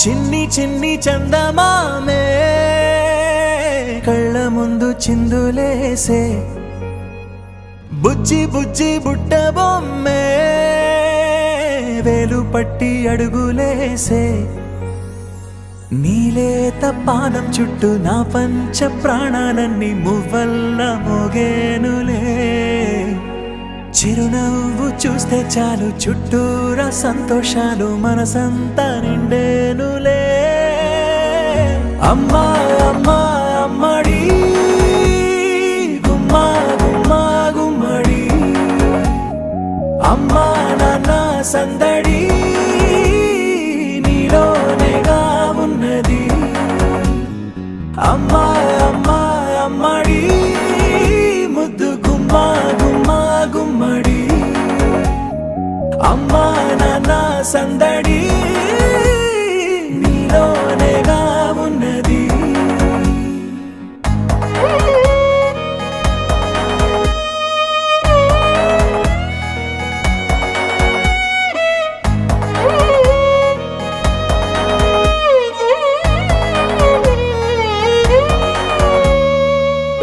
చిన్ని చిన్ని చందమామే కళ్ళ ముందు చిందులేసే బుజ్జి బుజ్జి బుట్ట బొమ్మే వేలు పట్టి అడుగులేసే నీలేత పాదం చుట్టూ నా పంచ ప్రాణాలన్నీ మువ్వల్ల మోగేనులే చిరునవ్వు చూస్తే చాలు చుట్టూరా సంతోషాలు మనసంతా నిండేనులే అమ్మా అమ్మా అమ్మడి గుమ్మా గుమ్మా గుమ్మడి అమ్మా నాన్న సందడి నీలోనేగా ఉన్నది అమ్మా అమ్మా అమ్మడి ముద్దు గుమ్మా గుమ్మా గుమ్మడి అమ్మా నాన్న సందడి నీలోనేగా ఉన్నది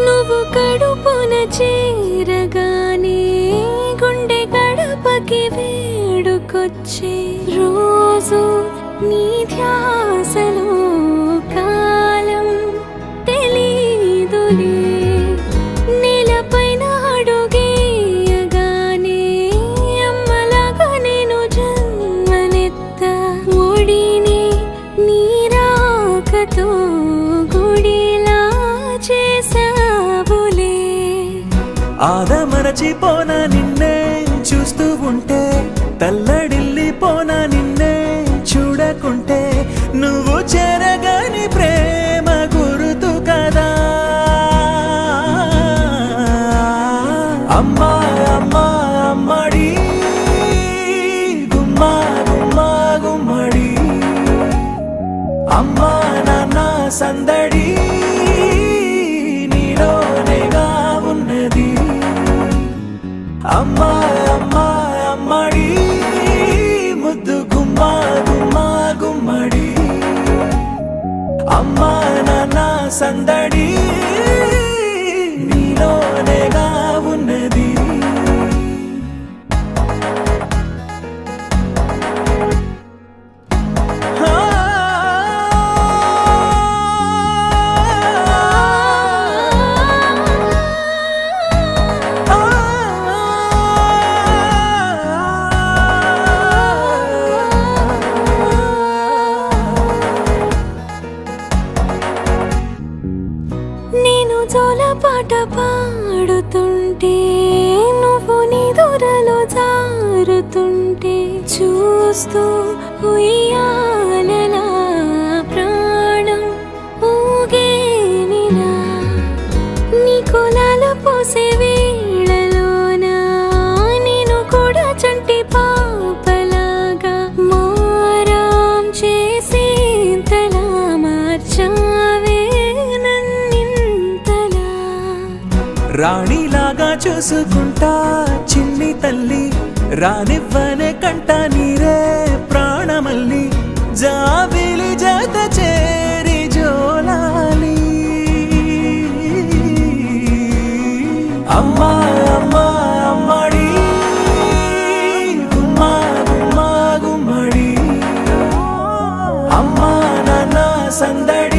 నువ్వు కడుపున చేరగానే గుండె గడపకి వేడుకొచ్చే రోజు నీ ధ్యాసలో కాలం తెలీదులే నేలపైన అడుగేయగానే అమ్మలాగా నేను జన్మనెత్త ఒడిని నీ రాకతో గుడిలా చేసావులే ఆదమరచిపోన నిన్నే చూస్తూ ఉంటే తల్లడిల్లిపోన నిన్నే చూడకుంటే నువ్వు చెరగని ప్రేమ గుర్తు కదా అమ్మా అమ్మా అమ్మడి గుమ్మా గుమ్మా గుమ్మడి అమ్మా నాన్న సందడి నీలోనేగా ఉన్నది అమ్మా అమ్మా అమ్మడి ముద్దు గుమ్మా గుమ్మా గుమ్మడి అమ్మా నాన్న సందడి నీలోనేగా ఉన్నది నేను జోలపాట పాడుతుంటే నువ్వు నిదురలో జారుతుంటే చూస్తూ ఉయ్యాలలా ప్రాణం ఊగేనిలా నీ కులాల పోసే వేళలోన నేను కూడా చంటి పాపలాగా మారాం చేసేంతలా మార్చావే నన్నింతలా రాణిలాగా చూసుకుంటా చిన్ని తల్లి రానివ్వనే కంట నీరే ప్రాణమల్లి జాబిలి జత చేరి జోలాలి అమ్మా అమ్మా అమ్మడి గుమ్మా గుమ్మా గుమ్మడి అమ్మా నాన్న సందడి